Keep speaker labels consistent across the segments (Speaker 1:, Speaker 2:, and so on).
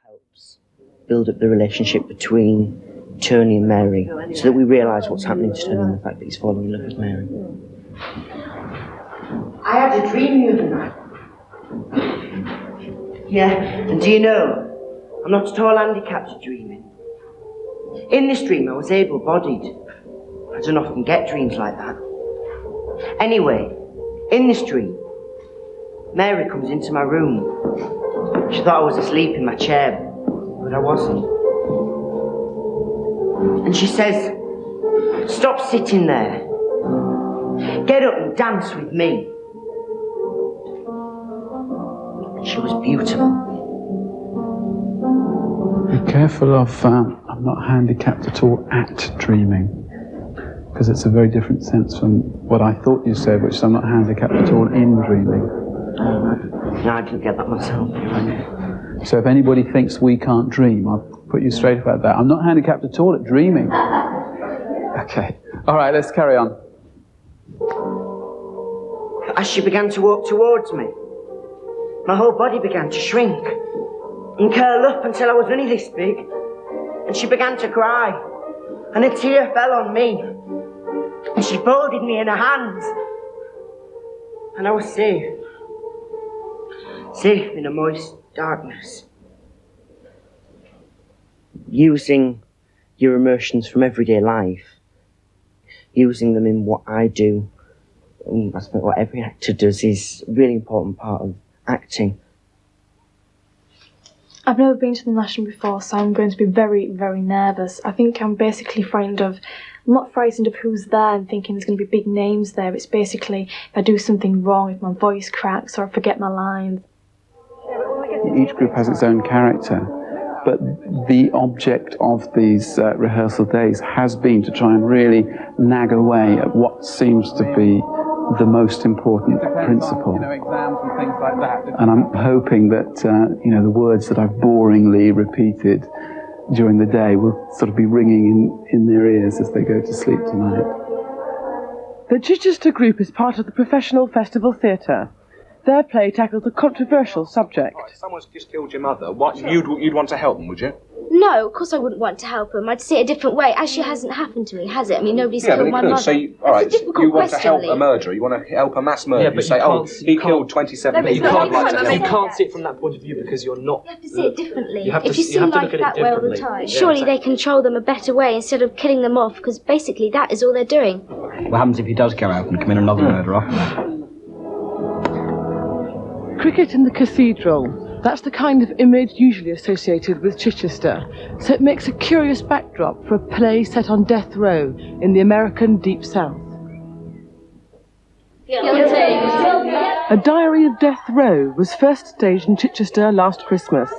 Speaker 1: helps build up the relationship between Tony and Mary so that we realise what's happening to Tony and the fact that he's falling in love with Mary. I had a dream the other night. Yeah, and do you know, I'm not at all handicapped at dreaming. In this dream I was able-bodied. I don't often get dreams like that. Anyway, in this dream, Mary comes into my room. She thought I was asleep in my chair, but I wasn't. And she says, "Stop sitting there. Get up and dance with me." She was beautiful.
Speaker 2: Be careful of, I'm not handicapped at all at dreaming, because it's a very different sense from what I thought you said, which is I'm not handicapped at all in dreaming.
Speaker 1: No, I didn't get that myself.
Speaker 2: So if anybody thinks we can't dream, I'll put you straight about that. I'm not handicapped at all at dreaming. Okay. All right, let's carry on.
Speaker 1: As she began to walk towards me, my whole body began to shrink and curl up until I was only this big. And she began to cry, and a tear fell on me. And she folded me in her hands. And I was safe. Safe in a moist darkness. Using your emotions from everyday life, using them in what I do, I suppose what every actor does, is a really important part of acting.
Speaker 3: I've never been to the National before, so I'm going to be very, very nervous. I think I'm basically I'm not frightened of who's there and thinking there's going to be big names there. It's basically if I do something wrong, if my voice cracks or I forget my lines.
Speaker 2: Each group has its own character, but the object of these rehearsal days has been to try and really nag away at what seems to be the most important principle. Exams and things like that. And I'm hoping that the words that I've boringly repeated during the day will sort of be ringing in their ears as they go to sleep tonight.
Speaker 4: The Chichester group is part of the Professional Festival Theatre. Their play tackles a controversial subject.
Speaker 5: Right, someone's just killed your mother. What, you'd want to help them, would you?
Speaker 6: No, of course I wouldn't want to help him. I'd see it a different way. Actually, hasn't happened to me, has it? I mean, nobody's killed my mother.
Speaker 5: So you want to help a murderer. You want to help a mass murderer.
Speaker 7: Yeah, but
Speaker 5: you say, he killed 27 people.
Speaker 7: You can't see it from that point of view because you're not...
Speaker 6: You have to see it differently.
Speaker 7: You have
Speaker 6: if you see life that way all the time, surely they control them a better way instead of killing them off, because basically that is all they're doing.
Speaker 8: What happens if he does go out and commit another murder?
Speaker 4: Cricket in the Cathedral. That's the kind of image usually associated with Chichester, so it makes a curious backdrop for a play set on death row in the American Deep South. A Diary of Death Row was first staged in Chichester last Christmas.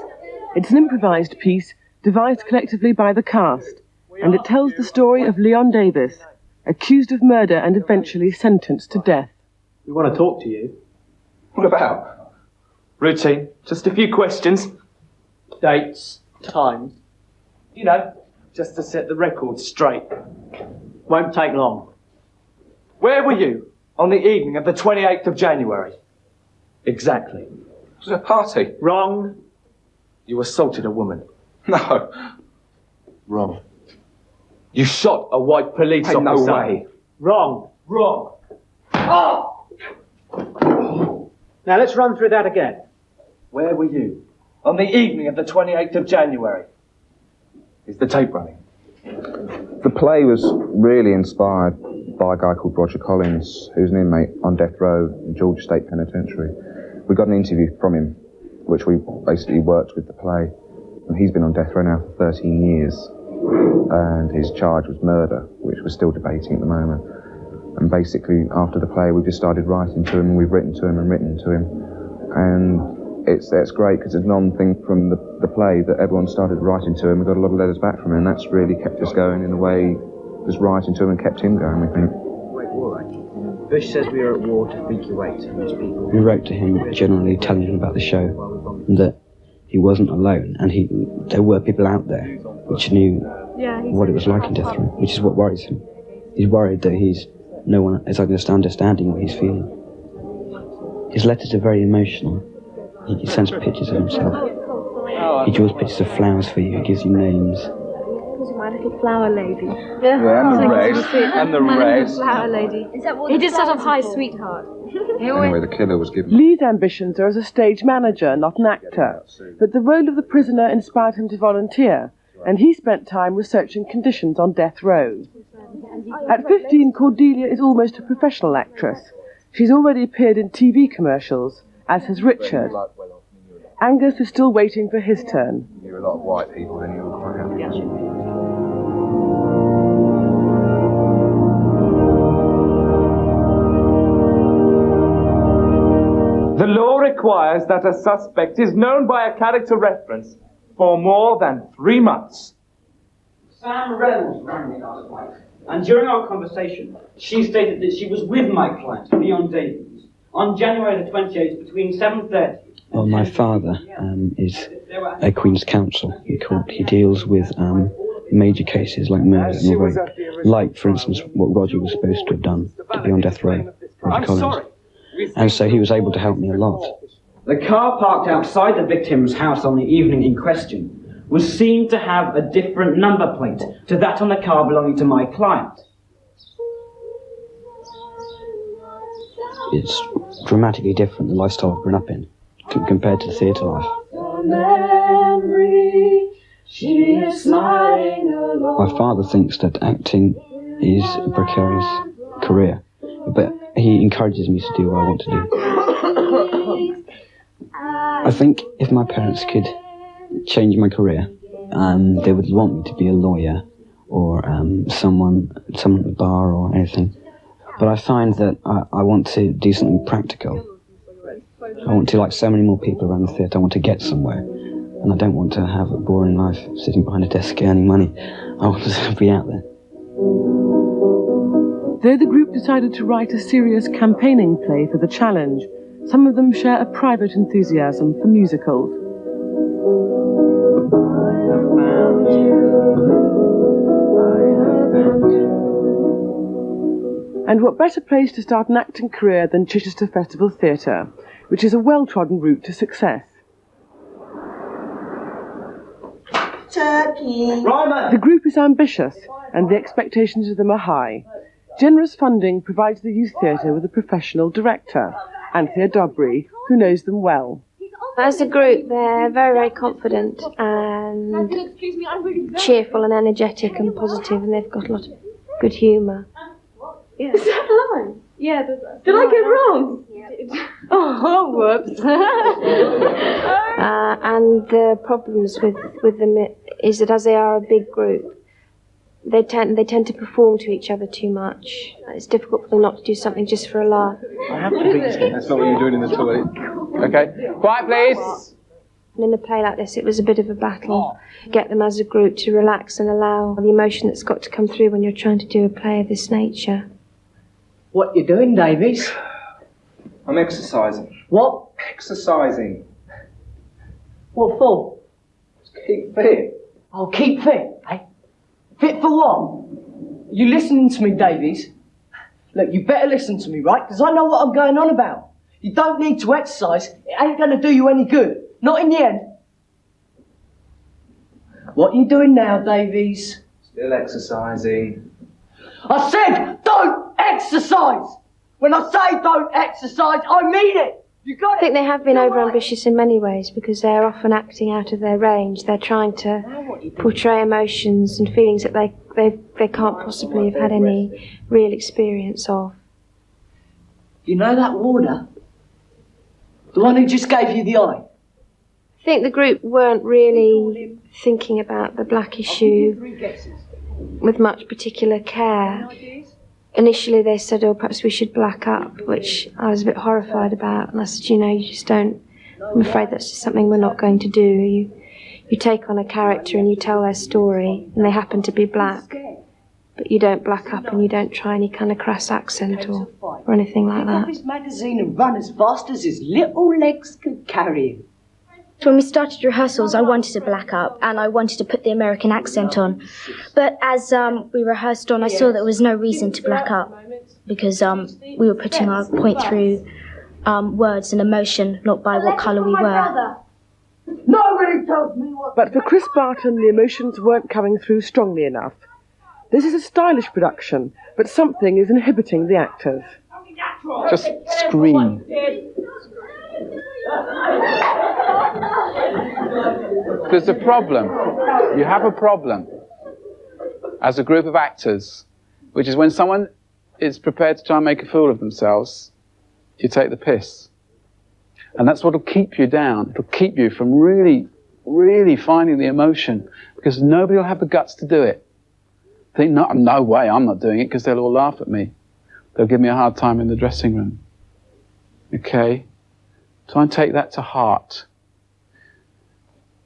Speaker 4: It's an improvised piece devised collectively by the cast, and it tells the story of Leon Davis, accused of murder and eventually sentenced to death.
Speaker 7: We want to talk to you.
Speaker 5: What about?
Speaker 7: Routine. Just a few questions. Dates, times. Just to set the record straight. Won't take long. Where were you on the evening of the 28th of January? Exactly.
Speaker 5: It was a party.
Speaker 7: Wrong. You assaulted a woman.
Speaker 5: No.
Speaker 7: Wrong. You shot a white police officer.
Speaker 5: No way.
Speaker 7: Wrong. Oh! Now let's run through that again. Where were you on the evening of the 28th of January? Is the tape running?
Speaker 9: The play was really inspired by a guy called Roger Collins, who's an inmate on death row in Georgia State Penitentiary. We got an interview from him, which we basically worked with the play. And he's been on death row now for 13 years. And his charge was murder, which we're still debating at the moment. And basically, after the play, we just started writing to him, and we've written to him and written to him. And it's great, because it's one thing from the play that everyone started writing to him. We got a lot of letters back from him, and that's really kept us going in a way, just writing to him and kept him going, we think.
Speaker 1: Bush says we are at war to evacuate most people.
Speaker 8: We wrote to him generally telling him about the show, and that he wasn't alone, and there were people out there which knew what it was like in death row, which is what worries him. He's worried that no one is understanding what he's feeling. His letters are very emotional. He sends pictures of himself. He draws pictures of flowers for you. He gives you names.
Speaker 10: My little flower lady.
Speaker 9: Yeah, and the red. And the red.
Speaker 10: Flower lady. He did start off high, sweetheart.
Speaker 9: Anyway, the killer was given.
Speaker 4: Lee's ambitions are as a stage manager, not an actor. But the role of the prisoner inspired him to volunteer, and he spent time researching conditions on death row. At 15, Cordelia is almost a professional actress. She's already appeared in TV commercials, as has Richard. Angus is still waiting for his turn.
Speaker 9: You were a lot of white people, and you were quite happy.
Speaker 7: The law requires that a suspect is known by a character reference for more than 3 months.
Speaker 11: Sam Reynolds rang me last night, and during our conversation, she stated that she was with my client, Leon Davies, on January the 28th between 7:30.
Speaker 8: Well, my father is a Queen's Counsel. He deals with major cases like murder and rape. Like, for instance, what Roger was supposed to have done to be on death row, Roger Collins. And so he was able to help me a lot.
Speaker 11: The car parked outside the victim's house on the evening in question was seen to have a different number plate to that on the car belonging to my client.
Speaker 8: It's dramatically different, the lifestyle I've grown up in, compared to the theatre life. My father thinks that acting is a precarious career, but he encourages me to do what I want to do. I think if my parents could change my career, they would want me to be a lawyer or someone at the bar or anything. But I find that I want to do something practical. I want to, like so many more people around the theatre, I want to get somewhere. And I don't want to have a boring life sitting behind a desk earning money. I want to be out there.
Speaker 4: Though the group decided to write a serious campaigning play for the challenge, some of them share a private enthusiasm for musicals. And what better place to start an acting career than Chichester Festival Theatre, which is a well-trodden route to success.
Speaker 1: Turkey!
Speaker 4: The group is ambitious, and the expectations of them are high. Generous funding provides the youth theatre with a professional director, Anthea Dobry, who knows them well.
Speaker 10: As a group, they're very, very confident and cheerful and energetic and positive, and they've got a lot of good humour. Yeah. Is that the line? Yeah. Did I get wrong? Yeah. Oh, whoops. And the problems with them is that as they are a big group, they tend to perform to each other too much. It's difficult for them not to do something just for a laugh.
Speaker 9: That's not what you're doing in the toilet. Okay, quiet please.
Speaker 10: And in a play like this, it was a bit of a battle. Get them as a group to relax and allow the emotion that's got to come through when you're trying to do a play of this nature.
Speaker 1: What you doing, Davies?
Speaker 5: I'm exercising.
Speaker 1: What?
Speaker 5: Exercising.
Speaker 1: What for?
Speaker 5: Just keep fit.
Speaker 1: I'll keep fit, eh? Fit for what? You listening to me, Davies? Look, you better listen to me, right? Because I know what I'm going on about. You don't need to exercise. It ain't going to do you any good. Not in the end. What are you doing now, Davies?
Speaker 5: Still exercising.
Speaker 1: I said don't exercise! When I say don't exercise, I mean it! You got it?
Speaker 10: I think they have been overambitious in many ways because they're often acting out of their range. They're trying to portray emotions and feelings that they can't possibly have had any real experience of.
Speaker 1: You know that warder? The one who just gave you the eye?
Speaker 10: I think the group weren't really thinking about the black issue with much particular care. Initially they said, oh, perhaps we should black up, which I was a bit horrified about. And I said, you just don't, I'm afraid that's just something we're not going to do. You take on a character and you tell their story, and they happen to be black. But you don't black up and you don't try any kind of crass accent or anything like that.
Speaker 1: Pick up his magazine and run as fast as his little legs could carry him.
Speaker 6: When we started rehearsals, I wanted to black up and I wanted to put the American accent on. But as we rehearsed on, I saw there was no reason to black up because we were putting our point through words and emotion, not by what colour we were.
Speaker 1: Nobody tells me what...
Speaker 4: But for Chris Barton, the emotions weren't coming through strongly enough. This is a stylish production, but something is inhibiting the actors.
Speaker 2: Just scream. There's a problem. You have a problem as a group of actors, which is when someone is prepared to try and make a fool of themselves, you take the piss. And that's what will keep you down. It'll keep you from really, really finding the emotion, because nobody will have the guts to do it. Think, no way, I'm not doing it, because they'll all laugh at me. They'll give me a hard time in the dressing room. Okay? Try and take that to heart.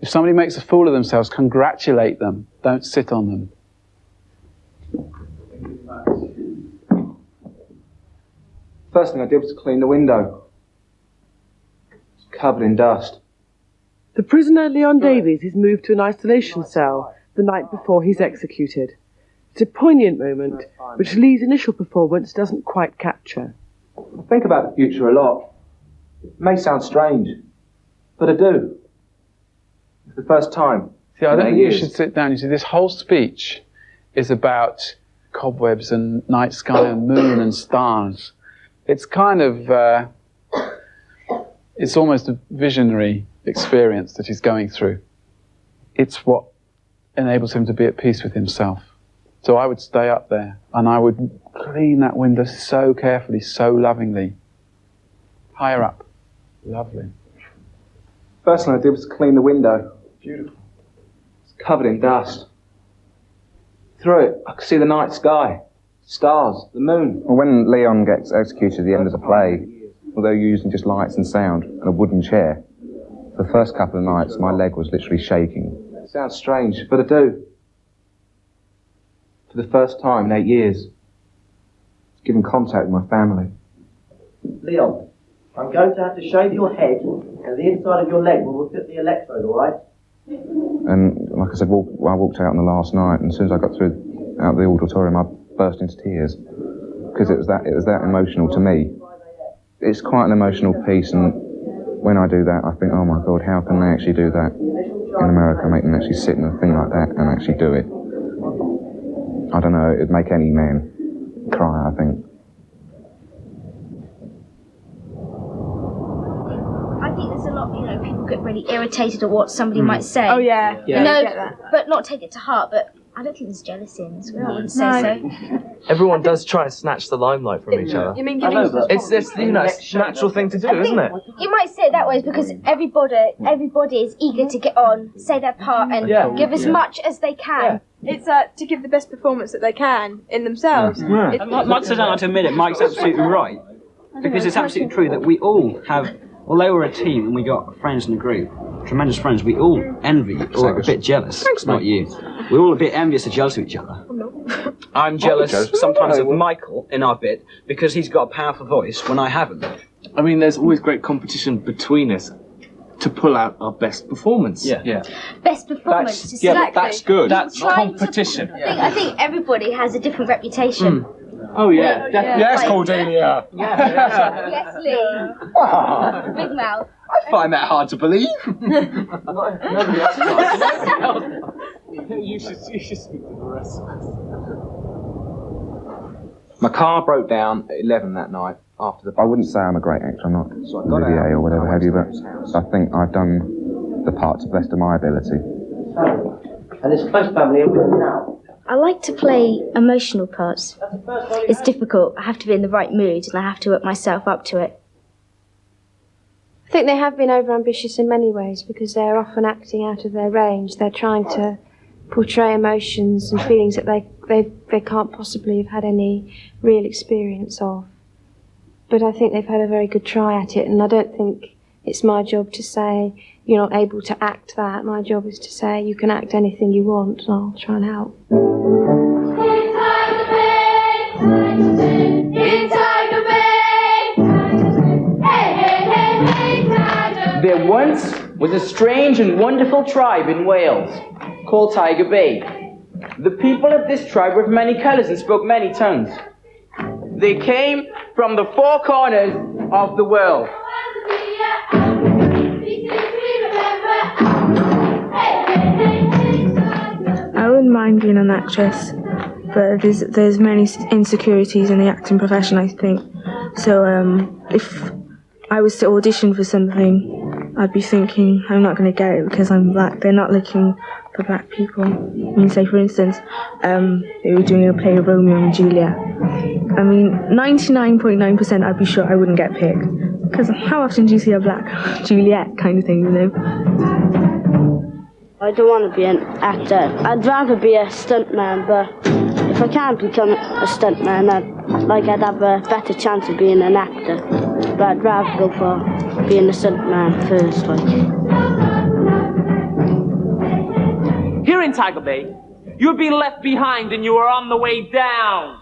Speaker 2: If somebody makes a fool of themselves, congratulate them. Don't sit on them.
Speaker 9: First thing I did was clean the window. It's covered in dust.
Speaker 4: The prisoner Leon Davies is moved to an isolation cell the night before he's executed. It's a poignant moment, which Lee's initial performance doesn't quite capture.
Speaker 9: I think about the future a lot. It may sound strange, but I do. It's the first time.
Speaker 2: See, I don't think you should sit down. You see, this whole speech is about cobwebs and night sky and moon and stars. It's kind of, it's almost a visionary experience that he's going through. It's what enables him to be at peace with himself. So I would stay up there and I would clean that window so carefully, so lovingly. Higher up. Lovely.
Speaker 9: First thing I did was clean the window. Beautiful. It's covered in dust. Through it, I could see the night sky, stars, the moon. Well, when Leon gets executed at the end of the play, although you're using just lights and sound and a wooden chair, for the first couple of nights, my leg was literally shaking. It sounds strange, but I do. For the first time in 8 years, given contact with my family.
Speaker 1: Leon, I'm going to have to shave your head, and the inside of your leg will fit the electrode, all right?
Speaker 9: And like I said, I walked out on the last night, and as soon as I got out the auditorium, I burst into tears because it was that emotional to me. It's quite an emotional piece, and when I do that, I think, oh my God, how can they actually do that in America? Make them actually sit in a thing like that and actually do it. I don't know. It'd make any man cry, I think.
Speaker 6: I think there's a lot, people get really irritated at what somebody might say.
Speaker 3: Oh, yeah.
Speaker 6: You know, but not take it to heart. But I don't think there's jealousy in this. I wouldn't say so.
Speaker 12: Everyone does try and snatch the limelight from each other.
Speaker 3: You mean
Speaker 12: It's a natural thing to do, isn't it?
Speaker 6: You might say it that way because everybody is eager to get on, say their part, and give as much as they can.
Speaker 3: It's to give the best performance that they can in themselves.
Speaker 11: Mike says I like to admit it. Mike's absolutely right, because it's absolutely true that we all have, although we're a team and we got friends in the group, tremendous friends, we all envy or are a bit jealous. Thanks, not you. We're all a bit envious and jealous of each other. I'm jealous sometimes of Michael in our bit because he's got a powerful voice when I haven't.
Speaker 12: I mean, there's always great competition between us to pull out our best performance.
Speaker 11: Yeah.
Speaker 6: Best performance.
Speaker 12: That's good. That's competition.
Speaker 6: I think everybody has a different reputation.
Speaker 12: Oh yeah, definitely.
Speaker 5: Yes, Cordelia.
Speaker 6: Yes, Lee. Big mouth.
Speaker 5: I find that hard to believe.
Speaker 12: You should speak to the rest of us.
Speaker 9: My car broke down at 11 that night after the... I wouldn't say I'm a great actor, I'm not Olivier or whatever have you, but I think I've done the part to the best of my ability.
Speaker 1: And his close family are with him now.
Speaker 6: I like to play emotional parts. It's difficult. I have to be in the right mood and I have to work myself up to it.
Speaker 10: I think they have been overambitious in many ways because they're often acting out of their range. They're trying to portray emotions and feelings that they can't possibly have had any real experience of. But I think they've had a very good try at it, and I don't think it's my job to say you're not able to act that. My job is to say you can act anything you want, and I'll try and help.
Speaker 13: There once was a strange and wonderful tribe in Wales called Tiger Bay. The people of this tribe were of many colours and spoke many tongues. They came from the four corners of the world.
Speaker 14: mind being an actress, but there's many insecurities in the acting profession, I think. So if I was to audition for something, I'd be thinking I'm not going to get it because I'm black. They're not looking for black people. I mean, say for instance, they were doing a play of Romeo and Juliet. I mean, 99.9% I'd be sure I wouldn't get picked. Because how often do you see a black Juliet kind of thing, you know?
Speaker 15: I don't want to be an actor. I'd rather be a stuntman, but if I can't become a stuntman, I'd have a better chance of being an actor. But I'd rather go for being a stuntman first,
Speaker 16: Here in Tiger Bay, you've been left behind and you are on the way down.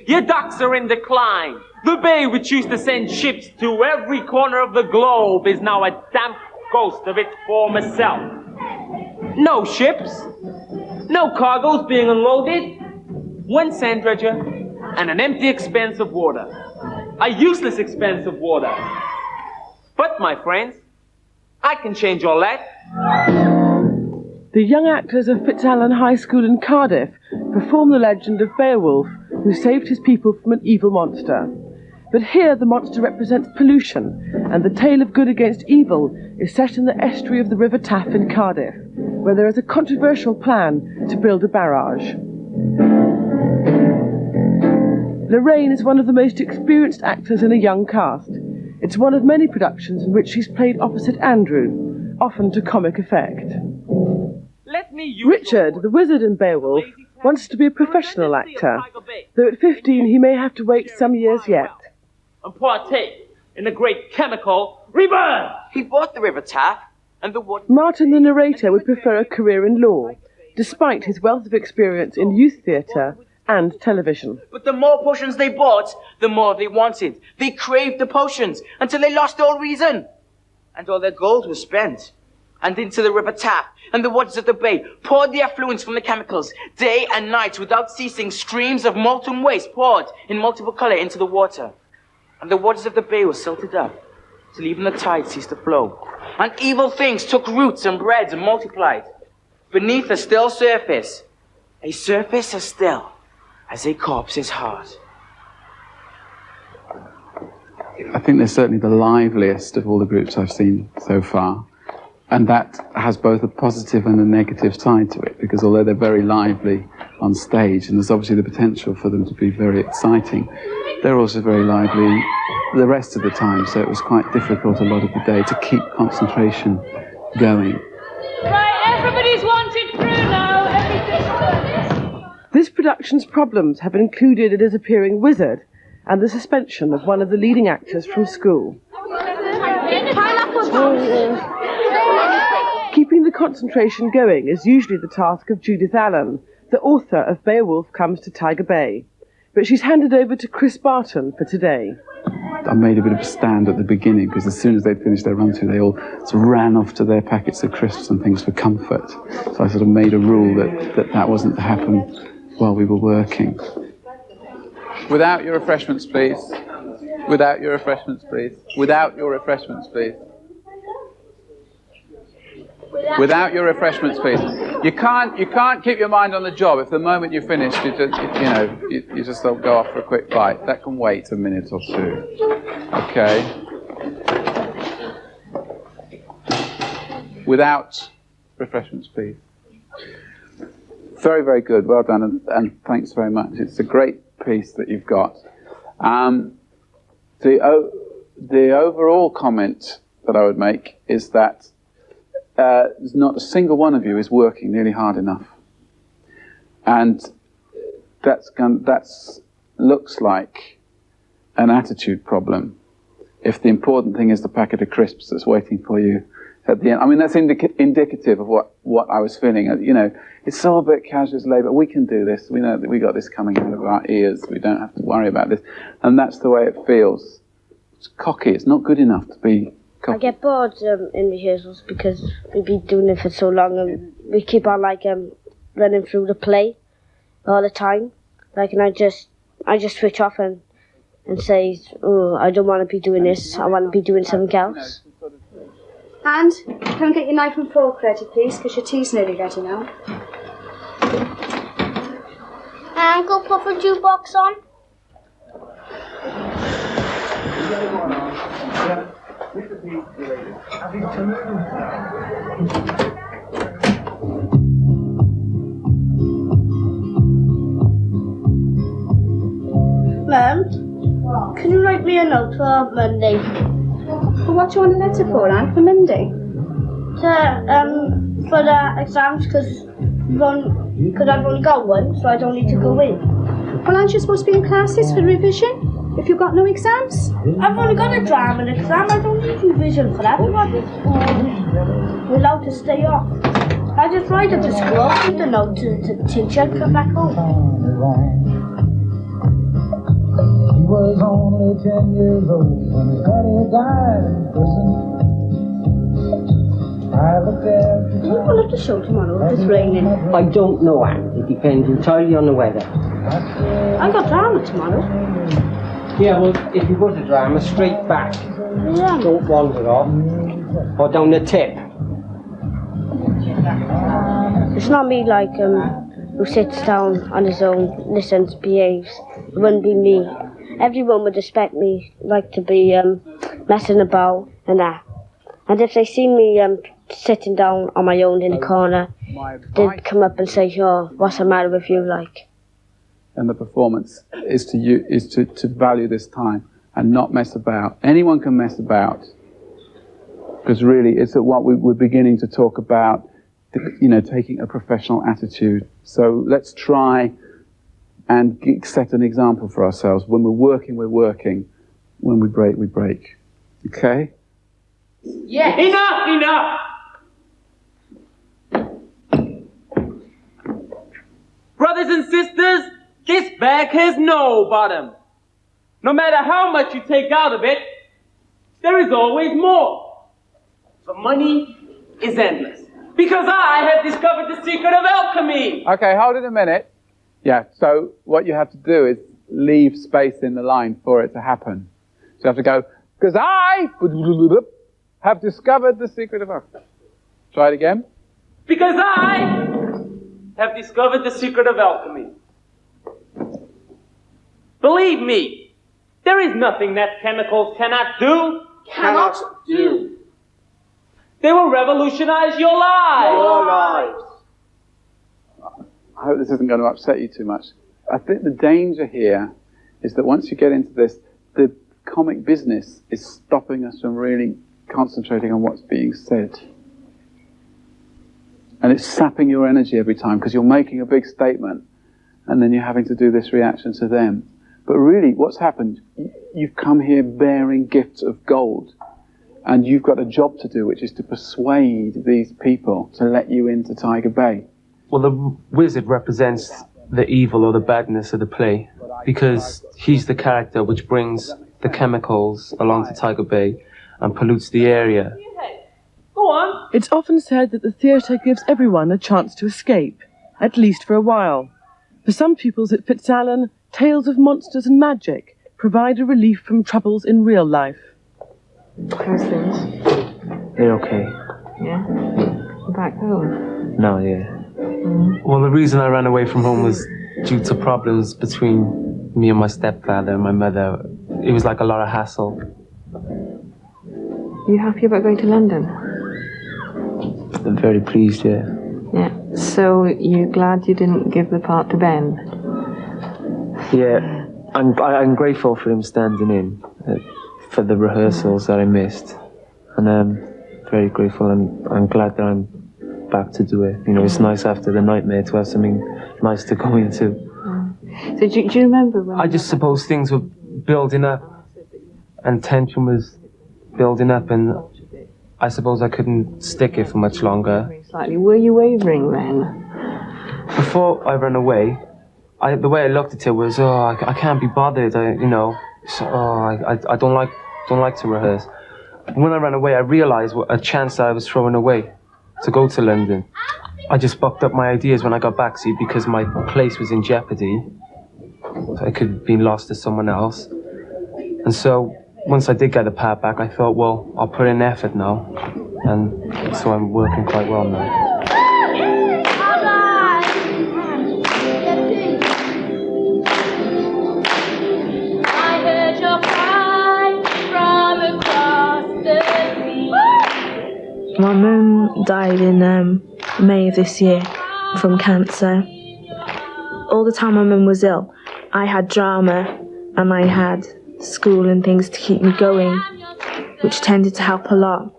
Speaker 16: Your docks are in decline. The bay which used to send ships to every corner of the globe is now a damp ghost of its former self. No ships, no cargoes being unloaded, one sand dredger, and an empty expanse of water. A useless expanse of water. But, my friends, I can change all that.
Speaker 4: The young actors of Fitzallen High School in Cardiff perform the legend of Beowulf, who saved his people from an evil monster. But here the monster represents pollution, and the tale of good against evil is set in the estuary of the River Taff in Cardiff, where there is a controversial plan to build a barrage. Lorraine is one of the most experienced actors in a young cast. It's one of many productions in which she's played opposite Andrew, often to comic effect. Richard, the wizard in Beowulf, wants to be a professional actor, though at 15 he may have to wait some years yet.
Speaker 16: And partake in the great chemical rebirth.
Speaker 13: He bought the River Taff and the water.
Speaker 4: Martin, the narrator, would prefer a career in law, despite his wealth of experience in youth theatre and television.
Speaker 13: But the more potions they bought, the more they wanted. They craved the potions until they lost all reason. And all their gold was spent. And into the River Taff and the waters of the bay poured the effluents from the chemicals. Day and night, without ceasing, streams of molten waste poured in multiple colour into the water. And the waters of the bay were silted up, till even the tide ceased to flow. And evil things took roots and bred and multiplied. Beneath a still surface, a surface as still as a corpse's heart.
Speaker 2: I think they're certainly the liveliest of all the groups I've seen so far. And that has both a positive and a negative side to it, because although they're very lively on stage, and there's obviously the potential for them to be very exciting, they're also very lively the rest of the time, so it was quite difficult a lot of the day to keep concentration going.
Speaker 17: Right, everybody's wanted through now.
Speaker 4: This production's problems have included a disappearing wizard and the suspension of one of the leading actors from school. Keeping the concentration going is usually the task of Judith Allen, the author of Beowulf Comes to Tiger Bay. But she's handed over to Chris Barton for today.
Speaker 2: I made a bit of a stand at the beginning, because as soon as they'd finished their run-through, they all sort of ran off to their packets of crisps and things for comfort. So I sort of made a rule that wasn't to happen while we were working. Without your refreshments, please. Without your refreshments, please. Without your refreshments, please. Without your refreshments, please. You can't keep your mind on the job. If the moment you're finished, you just go off for a quick bite. That can wait a minute or two. Okay. Without refreshments, please. Very, very good. Well done, and thanks very much. It's a great piece that you've got. The overall comment that I would make is that not a single one of you is working nearly hard enough, and that's looks like an attitude problem. If the important thing is the packet of crisps that's waiting for you at the end, I mean, that's indicative of what I was feeling. You know, it's all a bit casual labour. We can do this. We know that we got this coming out of our ears. We don't have to worry about this, and that's the way it feels. It's cocky. It's not good enough to be.
Speaker 15: I get bored in rehearsals because we've been doing it for so long, and we keep on running through the play all the time. And I just switch off and say, oh, I don't want to be doing this. I want to be doing something else.
Speaker 6: And come get your knife and fork ready, please, because your tea's nearly ready now.
Speaker 15: Uncle, put the jukebox on. Mum, can you write me a note for Monday?
Speaker 18: Well, what do you want a letter for, Anne, for Monday?
Speaker 15: For the exams, because I've only got one, so I don't need to go in.
Speaker 18: Well, aren't you supposed to be in classes for revision if you've got no exams?
Speaker 15: I've only got a drama exam, I don't need revision for that. I'm not allowed to stay off. I just write up to school, give the note to the teacher, and come back home.
Speaker 19: He was only 10 years old when his daddy died in prison. I looked at
Speaker 15: Do you pull up the show tomorrow if it's raining?
Speaker 20: I don't know, Anne. It depends entirely on the weather.
Speaker 15: I got drama tomorrow.
Speaker 20: Yeah, well, if you go to drama, straight back.
Speaker 15: Yeah.
Speaker 20: Don't wander off. Or down the tip.
Speaker 15: It's not me like who sits down on his own, listens, behaves. It wouldn't be me. Everyone would expect me like to be messing about and that. And if they see me sitting down on my own in the corner, they'd come up and say, "Oh, what's the matter with you?" Like.
Speaker 2: And the performance is to value this time and not mess about. Anyone can mess about, because really it's at what we're beginning to talk about, taking a professional attitude. So let's try and set an example for ourselves. When we're working, we're working. When we break, we break. Okay?
Speaker 16: Yes. Enough! Brothers and sisters, this bag has no bottom. No matter how much you take out of it, there is always more. The money is endless. Because I have discovered the secret of alchemy.
Speaker 2: Okay, hold it a minute. Yeah, so what you have to do is leave space in the line for it to happen. So you have to go, because I have discovered the secret of alchemy. Try it again.
Speaker 16: Because I have discovered the secret of alchemy. Believe me, there is nothing that chemicals cannot do.
Speaker 17: Cannot do.
Speaker 16: They will revolutionize your lives.
Speaker 17: Your lives.
Speaker 2: I hope this isn't going to upset you too much. I think the danger here is that once you get into this, the comic business is stopping us from really concentrating on what's being said. And it's sapping your energy every time because you're making a big statement and then you're having to do this reaction to them. But really, what's happened, you've come here bearing gifts of gold. And you've got a job to do, which is to persuade these people to let you into Tiger Bay.
Speaker 12: Well, the wizard represents the evil or the badness of the play, because he's the character which brings the chemicals along to Tiger Bay and pollutes the area.
Speaker 16: Go on.
Speaker 4: It's often said that the theatre gives everyone a chance to escape, at least for a while. For some pupils at Fitzallen, tales of monsters and magic provide a relief from troubles in real life.
Speaker 21: How's things?
Speaker 12: They're okay.
Speaker 21: Yeah? Back home?
Speaker 12: No, yeah. Well, the reason I ran away from home was due to problems between me and my stepfather and my mother. It was like a lot of hassle.
Speaker 21: You happy about going to London?
Speaker 12: I'm very pleased, yeah.
Speaker 21: Yeah. So you're glad you didn't give the part to Ben?
Speaker 12: Yeah, I'm grateful for him standing in for the rehearsals that I missed. And I'm very grateful, and I'm glad that I'm back to do it. You know, it's nice after the nightmare to have something nice to go into.
Speaker 21: So do you remember when...
Speaker 12: I just suppose things were building up and tension was building up, and I suppose I couldn't stick it for much longer.
Speaker 21: Slightly. Were you wavering then?
Speaker 12: Before I ran away, the way I looked at it was, I can't be bothered. I don't like to rehearse. When I ran away, I realised what a chance that I was throwing away to go to London. I just bucked up my ideas when I got back, see, because my place was in jeopardy. I could have been lost to someone else. And so, once I did get the part back, I thought, well, I'll put in effort now. And so I'm working quite well now.
Speaker 14: my mum died in May of this year from cancer. All the time my mum was ill, I had drama and I had school and things to keep me going, which tended to help a lot,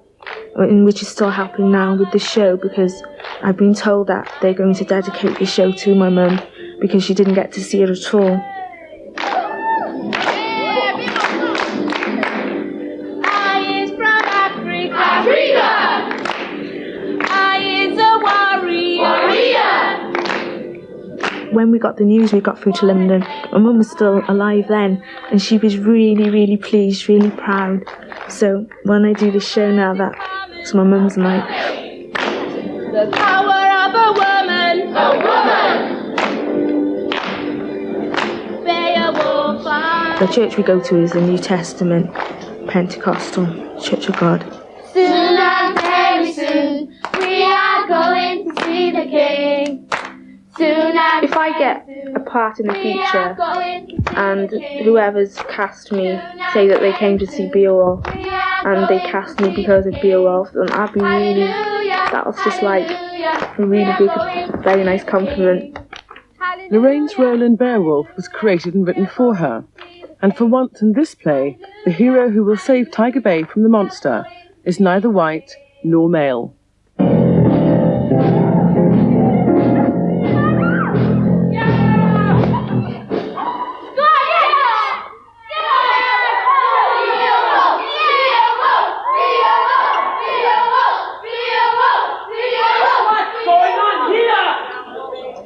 Speaker 14: and which is still helping now with the show, because I've been told that they're going to dedicate the show to my mum because she didn't get to see it at all. When we got the news we got through to London, my mum was still alive then, and she was really, really pleased, really proud. So when I do this show now, that's my mum's night.
Speaker 7: The power of a woman. Beowulf.
Speaker 14: The church we go to is the New Testament Pentecostal Church of God.
Speaker 7: Soon and very soon, we are going to see the King.
Speaker 14: If I get a part in the future and whoever's cast me say that they came to see Beowulf and they cast me because of Beowulf, then I'd be really, that was just like a really big, very nice compliment.
Speaker 4: Lorraine's role in Beowulf was created and written for her, and for once in this play, the hero who will save Tiger Bay from the monster is neither white nor male.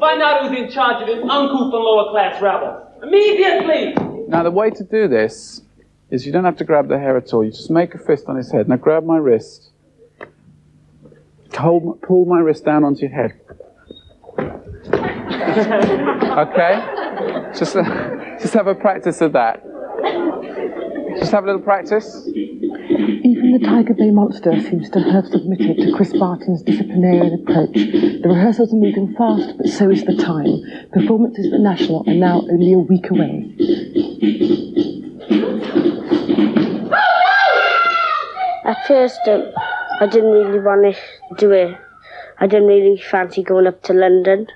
Speaker 16: Find out who's in charge of this uncouth and lower class rabble. Immediately!
Speaker 2: Now, the way to do this is you don't have to grab the hair at all. You just make a fist on his head. Now, grab my wrist. Pull my wrist down onto your head. Okay? Just have a practice of that. Just have a little practice.
Speaker 4: Even the Tiger Bay monster seems to have submitted to Chris Barton's disciplinarian approach. The rehearsals are moving fast, but so is the time. Performances at the National are now only a week away.
Speaker 15: At first, I didn't really want to do it. I didn't really fancy going up to London.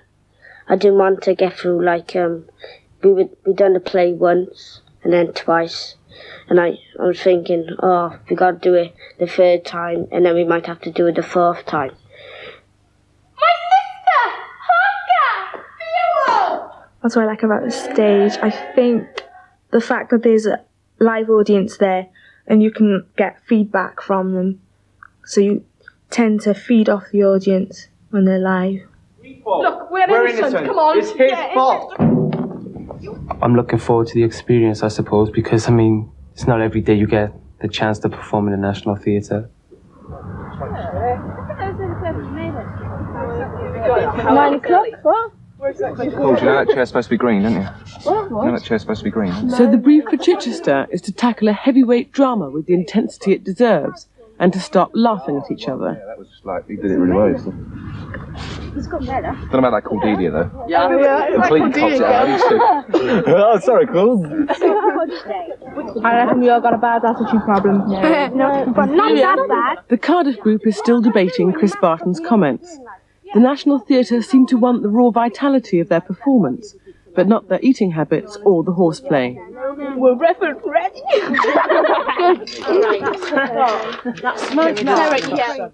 Speaker 15: I didn't want to get through, like, we done the play once and then twice. And I was thinking, we got to do it the third time, and then we might have to do it the fourth time.
Speaker 7: My sister! Hunger! Beowulf!
Speaker 14: That's what I like about the stage. I think the fact that there's a live audience there and you can get feedback from them, so you tend to feed off the audience when they're live.
Speaker 7: Look, we're innocent. Come on.
Speaker 20: It's his fault.
Speaker 12: I'm looking forward to the experience, I suppose, because, I mean, it's not every day you get the chance to perform in the National Theatre.
Speaker 7: 9 o'clock? What?
Speaker 9: Paul, do you know that chair's supposed to be green, don't you?
Speaker 7: What?
Speaker 9: You know that chair's supposed to be green?
Speaker 4: So the brief for Chichester is to tackle a heavyweight drama with the intensity it deserves and to stop laughing at each other.
Speaker 9: Yeah, that was just like, he did it really well. So.
Speaker 7: He's got better.
Speaker 9: Don't know about that Cordelia, though.
Speaker 7: Yeah,
Speaker 9: Completely cops it out. Oh, sorry, cool.
Speaker 14: I reckon we all got a bad attitude problem.
Speaker 7: No, but not that bad.
Speaker 4: The Cardiff group is still debating Chris Barton's comments. The National Theatre seem to want the raw vitality of their performance, but not their eating habits or the horseplay.
Speaker 7: We're ready.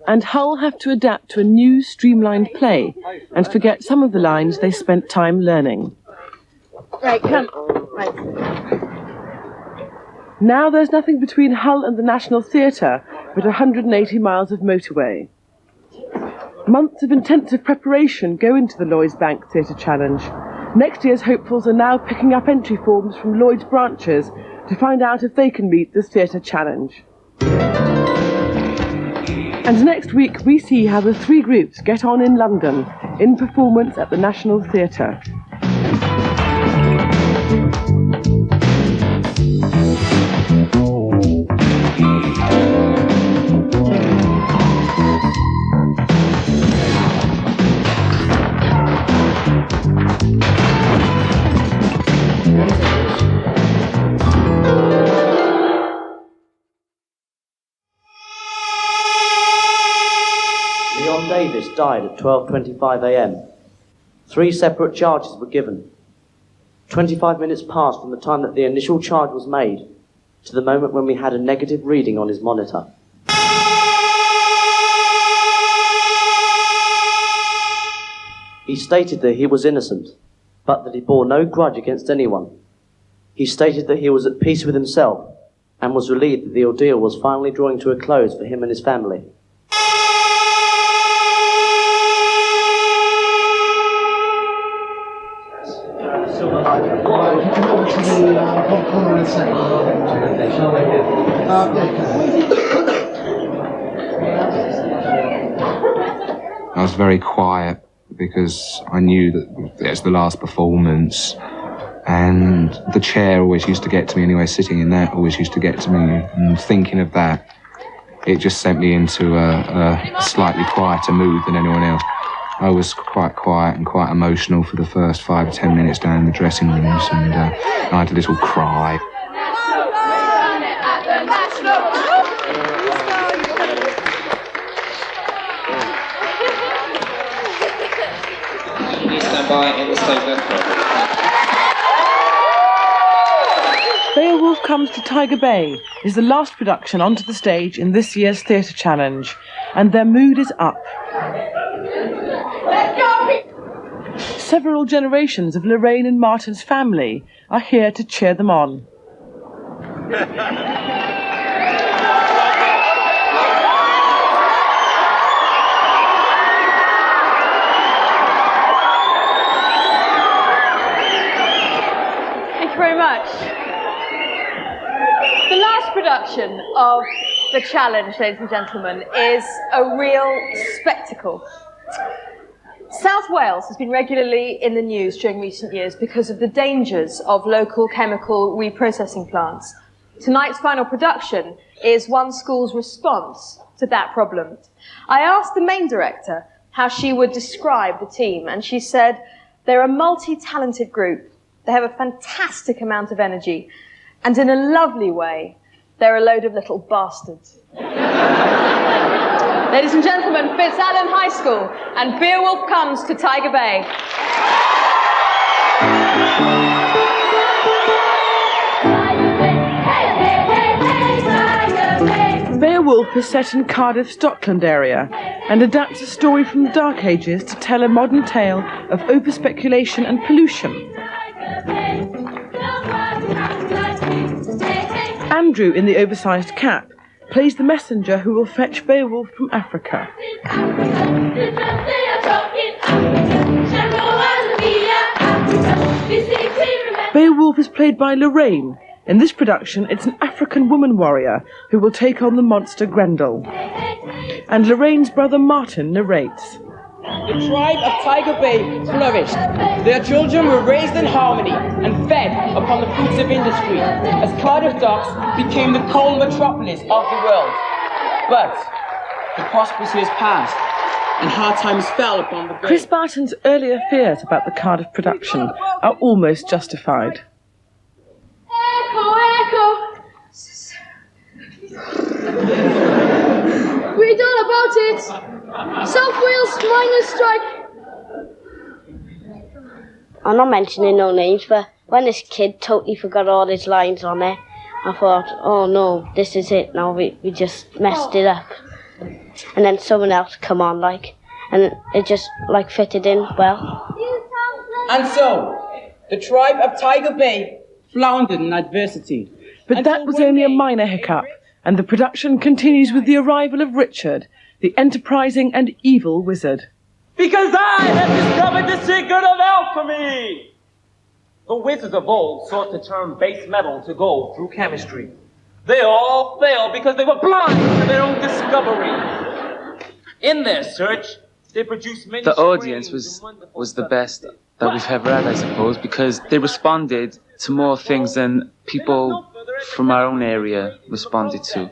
Speaker 4: And Hull have to adapt to a new, streamlined play and forget some of the lines they spent time learning.
Speaker 7: Right, come. Right.
Speaker 4: Now there's nothing between Hull and the National Theatre but 180 miles of motorway. Months of intensive preparation go into the Lloyds Bank Theatre Challenge. Next year's hopefuls are now picking up entry forms from Lloyds branches to find out if they can meet the theatre challenge. And next week we see how the three groups get on in London in performance at the National Theatre.
Speaker 8: died at 12:25 a.m. 3 separate charges were given. 25 minutes passed from the time that the initial charge was made to the moment when we had a negative reading on his monitor. He stated that he was innocent, but that he bore no grudge against anyone. He stated that he was at peace with himself and was relieved that the ordeal was finally drawing to a close for him and his family.
Speaker 9: I was very quiet because I knew that it was the last performance, and the chair always used to get to me anyway. Sitting in that always used to get to me, and thinking of that, it just sent me into a slightly quieter mood than anyone else. I was quite quiet and quite emotional for the first 5 or 10 minutes down in the dressing rooms, and I had a little cry.
Speaker 22: Stand by in the stage left.
Speaker 4: Beowulf Comes to Tiger Bay is the last production onto the stage in this year's Theatre Challenge, and their mood is up. Several generations of Lorraine and Martin's family are here to cheer them on.
Speaker 23: Thank you very much. The last production of the challenge, ladies and gentlemen, is a real spectacle. South Wales has been regularly in the news during recent years because of the dangers of local chemical reprocessing plants. Tonight's final production is one school's response to that problem. I asked the main director how she would describe the team, and she said, they're a multi-talented group. They have a fantastic amount of energy, and in a lovely way, they're a load of little bastards. Ladies and gentlemen, Fitzallen High School and Beowulf Comes to Tiger Bay.
Speaker 4: Beowulf is set in Cardiff, Stockland area, and adapts a story from the Dark Ages to tell a modern tale of over-speculation and pollution. Andrew, in the oversized cap, plays the messenger who will fetch Beowulf from Africa. Beowulf is played by Lorraine. In this production, it's an African woman warrior who will take on the monster Grendel. And Lorraine's brother Martin narrates.
Speaker 13: The tribe of Tiger Bay flourished. Their children were raised in harmony and fed upon the fruits of industry, as Cardiff Docks became the coal metropolis of the world. But the prosperous years passed, and hard times fell upon the bay.
Speaker 4: Chris Barton's earlier fears about the Cardiff production are almost justified.
Speaker 7: Echo! Read all about it! South Wales miners' strike!
Speaker 15: I'm not mentioning no names, but when this kid totally forgot all his lines on there, I thought, oh no, this is it now, we just messed it up. And then someone else come on, and it just, fitted in well.
Speaker 13: And so, the tribe of Tiger Bay floundered in adversity.
Speaker 4: But that was only a minor hiccup, and the production continues with the arrival of Richard, the enterprising and evil wizard.
Speaker 16: Because I have discovered the secret of alchemy! The wizards of old sought to turn base metal to gold through chemistry. They all failed because they were blind to their own discovery. In their search, they produced many...
Speaker 24: The audience was the best that we've ever had, I suppose, because they responded to more things than people from our own area responded to.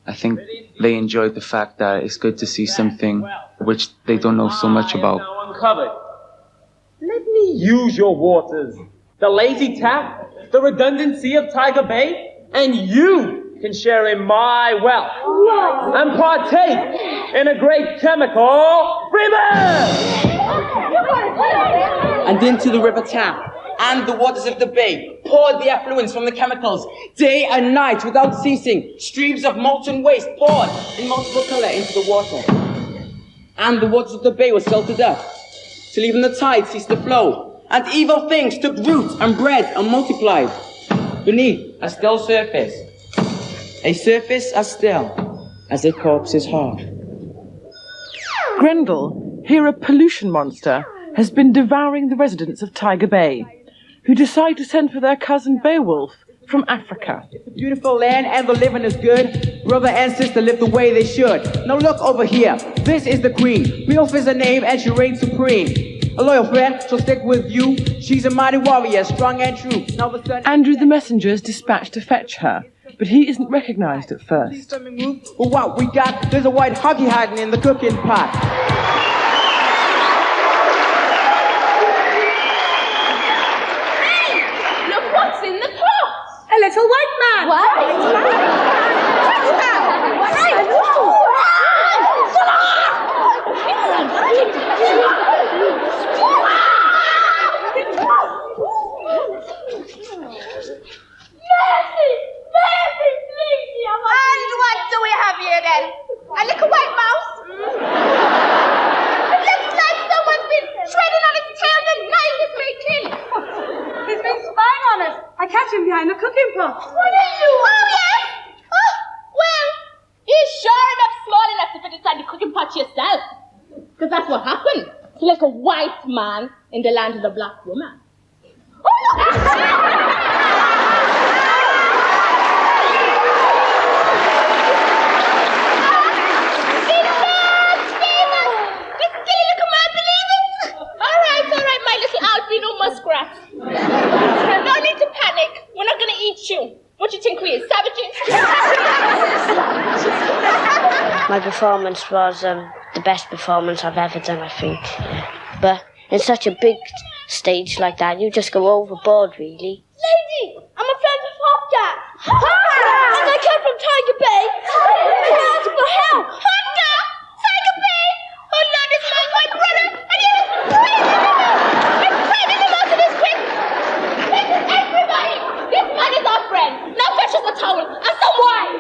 Speaker 24: I think they enjoyed the fact that it's good to see something which they don't know so much about.
Speaker 16: Now uncovered. Let me use your waters. The lazy tap, the redundancy of Tiger Bay, and you can share in my wealth and partake in a great chemical rebirth.
Speaker 13: And into the river tap and the waters of the bay poured the effluents from the chemicals, day and night without ceasing. Streams of molten waste poured in multiple colour into the water. And the waters of the bay were salted up, till even the tide ceased to flow, and evil things took root and bred and multiplied beneath a still surface, a surface as still as a corpse's heart.
Speaker 4: Grendel, here a pollution monster, has been devouring the residents of Tiger Bay, who decide to send for their cousin Beowulf from Africa.
Speaker 13: It's a beautiful land and the living is good. Brother and sister live the way they should. Now look over here, this is the queen. Beowulf is her name and she reigns supreme. A loyal friend, she'll stick with you. She's a mighty warrior, strong and true. Now the sun...
Speaker 4: Andrew the messenger is dispatched to fetch her, but he isn't recognised at first.
Speaker 13: Well, what we got, there's a white huggy hiding in the cooking pot.
Speaker 7: In the pot? A little white man. What?
Speaker 1: And what do we have here then? A little white mouse? It looks like someone's been treading on its tail the night is making.
Speaker 18: He's been spying on us. I catch him behind the cooking pot.
Speaker 1: What are you? Oh, yes? Oh, well, he's sure enough small enough to fit inside the cooking pot yourself. Because that's what happened to like a white man in the land of the black woman. Oh, Alright, my little albino muskrat. No need to panic. We're not going to eat you. What do you think we are, savages?
Speaker 15: My performance was the best performance I've ever done, I think. Yeah. But in such a big stage like that, you just go overboard, really.
Speaker 1: Lady, I'm a friend of Hopka. And I come from Tiger Bay. I'm asking for help. Hopka! Tiger Bay! Oh, Lord, this man's my brother. And he was I'm frightened him out of his quick. Listen, everybody. This man is our friend. Now fetch us a towel and some wine.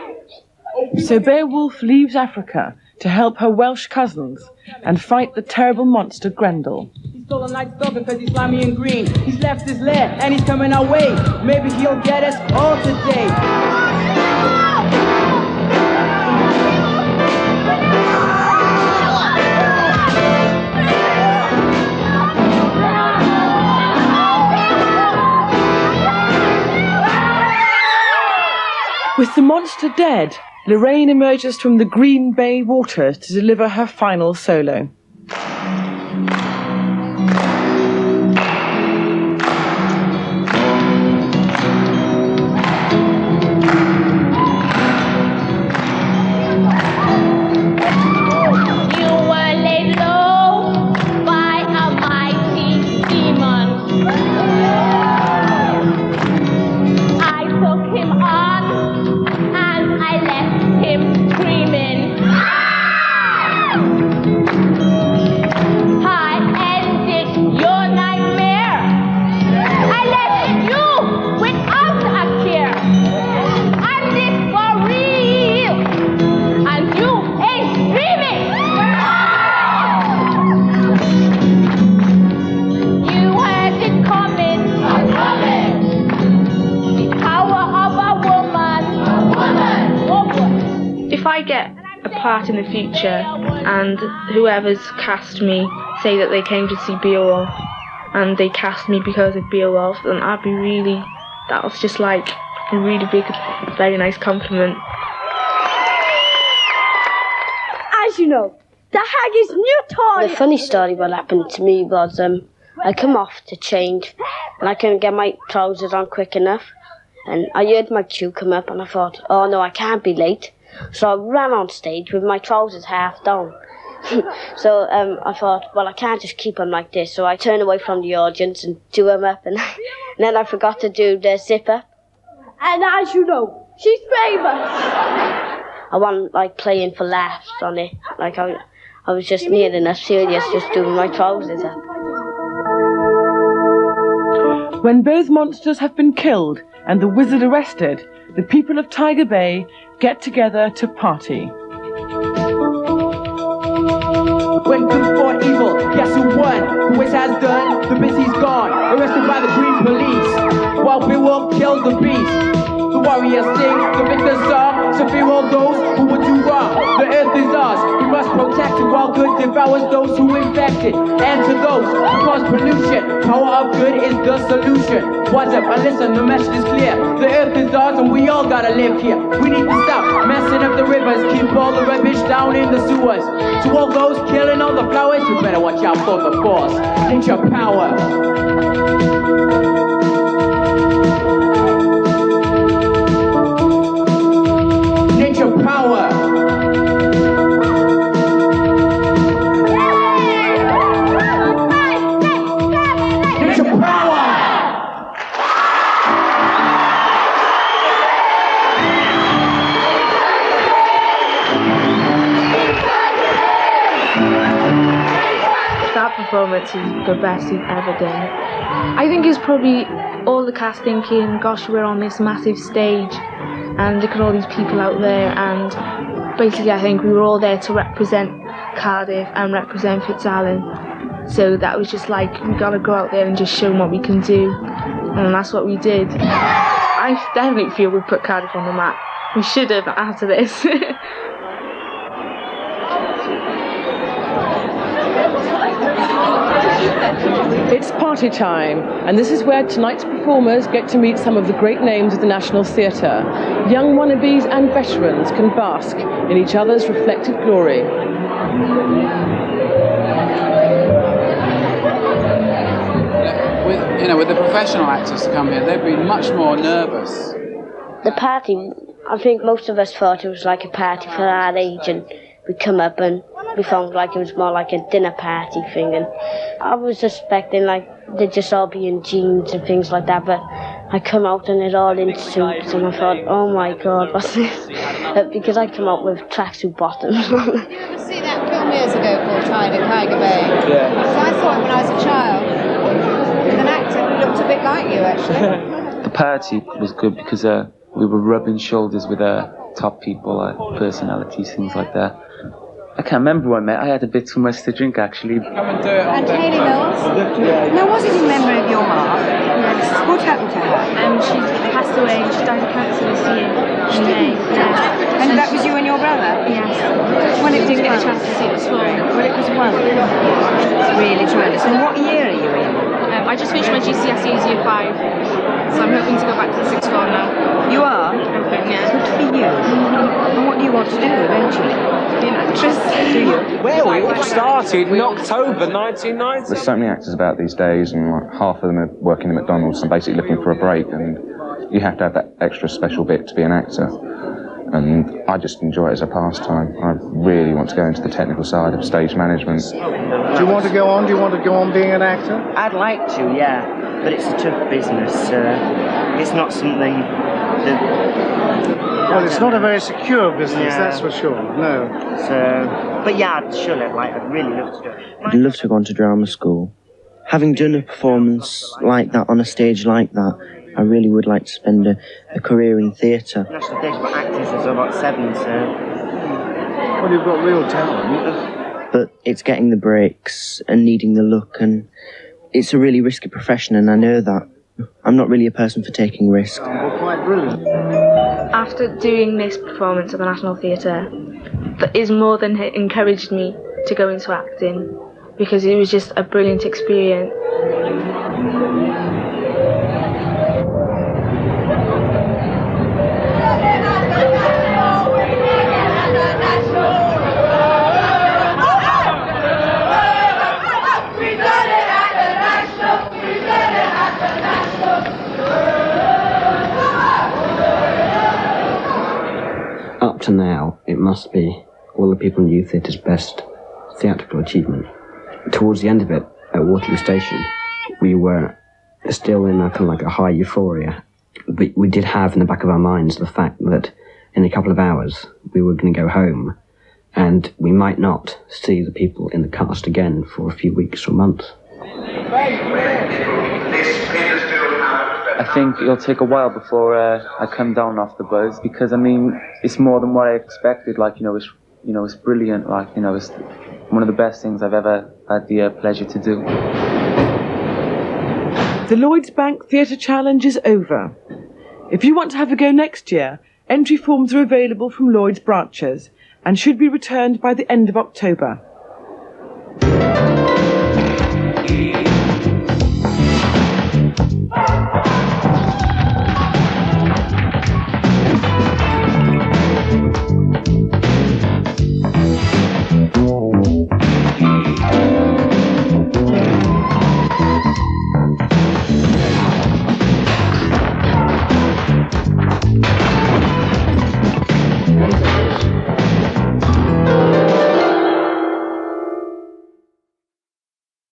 Speaker 4: So Beowulf leaves Africa to help her Welsh cousins and fight the terrible monster Grendel.
Speaker 13: He stole a night's dog because he's slimy and green. He's left his lair and he's coming our way. Maybe he'll get us all today.
Speaker 4: With the monster dead, Lorraine emerges from the Green Bay waters to deliver her final solo.
Speaker 14: Part in the future and whoever's cast me say that they came to see Beowulf and they cast me because of Beowulf, then that was just like a really big, very nice compliment.
Speaker 15: As you know, the hag is new toy. The funny story what happened to me was I come off to change and I couldn't get my trousers on quick enough and I heard my cue come up and I thought, oh no, I can't be late. So I ran on stage with my trousers half down. So I thought, well, I can't just keep them like this. So I turned away from the audience and drew them up. And then I forgot to do the zipper.
Speaker 1: And as you know, She's famous.
Speaker 15: I wasn't like playing for laughs on it. Like I was just near enough serious, just doing my trousers up.
Speaker 4: When both monsters have been killed and the wizard arrested, the people of Tiger Bay get together to party.
Speaker 13: When good fought evil, guess who won? The witch has done, the busy's gone, arrested by the green police. While Beowulf kills the beast, the warriors sing the victor's song. So fear all those who would do wrong. The earth is ours, we must protect it while good devours those who infect it. And to those who cause pollution, power of good is the solution. What's up? And listen, the message is clear. The earth is ours and we all gotta live here. We need to stop messing up the rivers, keep all the rubbish down in the sewers. To all those killing all the flowers, you better watch out for the force. Ninja power. Ninja power. Ninja power.
Speaker 14: That performance is the best he's ever done. I think it's probably all the cast thinking, gosh, we're on this massive stage and look at all these people out there, and basically I think we were all there to represent Cardiff and represent Fitzallen. So that was just like, we gotta go out there and just show them what we can do, and that's what we did. I definitely feel we put Cardiff on the map. We should have after this.
Speaker 4: It's party time, and this is where tonight's performers get to meet some of the great names of the National Theatre. Young wannabes and veterans can bask in each other's reflected glory.
Speaker 2: With the professional actors to come here, they've been much more nervous.
Speaker 15: The party, I think most of us thought it was like a party for our age, and we'd come up and we found like it was more like a dinner party thing, and I was expecting like they'd just all be in jeans and things like that, but I come out and they're all in suits, and I thought, oh my god, what's this? Because I come out with tracksuit bottoms.
Speaker 3: Did you ever see that film years ago called Tiger Bay?
Speaker 12: Yeah.
Speaker 3: Because I saw it when I was a child with an actor who looked a bit like you, actually.
Speaker 24: The party was good because we were rubbing shoulders with top people, personalities, things like that. I can't remember who I met. I had a bit too much to drink, actually.
Speaker 2: Come and do it on
Speaker 3: And Hayley Mills? Now, was it in memory of your mum?
Speaker 14: Yes.
Speaker 3: What happened to her?
Speaker 14: She passed away. She died of cancer this year in May. Yeah.
Speaker 3: And that was you and your brother?
Speaker 14: Yes.
Speaker 3: When it
Speaker 14: didn't get a
Speaker 3: was
Speaker 14: chance to see it before.
Speaker 3: Well, it was well. It's really tremendous. And what year are you in?
Speaker 14: I just finished my GCSEs year 5, so I'm hoping to go back to the 6th form now.
Speaker 3: You are?
Speaker 14: Hoping, yeah.
Speaker 3: Good for you. And what do you want to do eventually?
Speaker 14: Be an actress.
Speaker 3: Do you?
Speaker 12: Well, it all started in October 1990.
Speaker 9: There's so many actors about these days, and like half of them are working at McDonald's and basically looking for a break, and you have to have that extra special bit to be an actor. And I just enjoy it as a pastime. I really want to go into the technical side of stage management.
Speaker 17: Do you want to go on? Do you want to go on being an actor?
Speaker 20: I'd like to, yeah, but it's a tough business. It's not something that...
Speaker 17: Well, it's not a very secure business, that's for sure, no.
Speaker 20: But yeah, I'd really love to do it. I'd love to go on to drama school. Having done a performance like that on a stage like that, I really would like to spend a career in theatre. National Theatre for Actors is about 7, so...
Speaker 17: Well, you've got real talent.
Speaker 20: But it's getting the breaks and needing the look, and it's a really risky profession, and I know that. I'm not really a person for taking risks.
Speaker 17: Well, quite brilliant.
Speaker 14: After doing this performance at the National Theatre, that is more than encouraged me to go into acting, because it was just a brilliant experience.
Speaker 20: Up to now, it must be all the people in youth theatre's best theatrical achievement. Towards the end of it, at Waterloo Station, we were still in a kind of like a high euphoria,
Speaker 5: we did have in the back of our minds the fact that in a couple of hours we were going to go home and we might not see the people in the cast again for a few weeks or months.
Speaker 24: I think it'll take a while before I come down off the buzz, because I mean it's more than what I expected. Like it's brilliant. Like it's one of the best things I've ever had the pleasure to do.
Speaker 4: The Lloyds Bank Theatre Challenge is over. If you want to have a go next year, entry forms are available from Lloyds branches and should be returned by the end of October.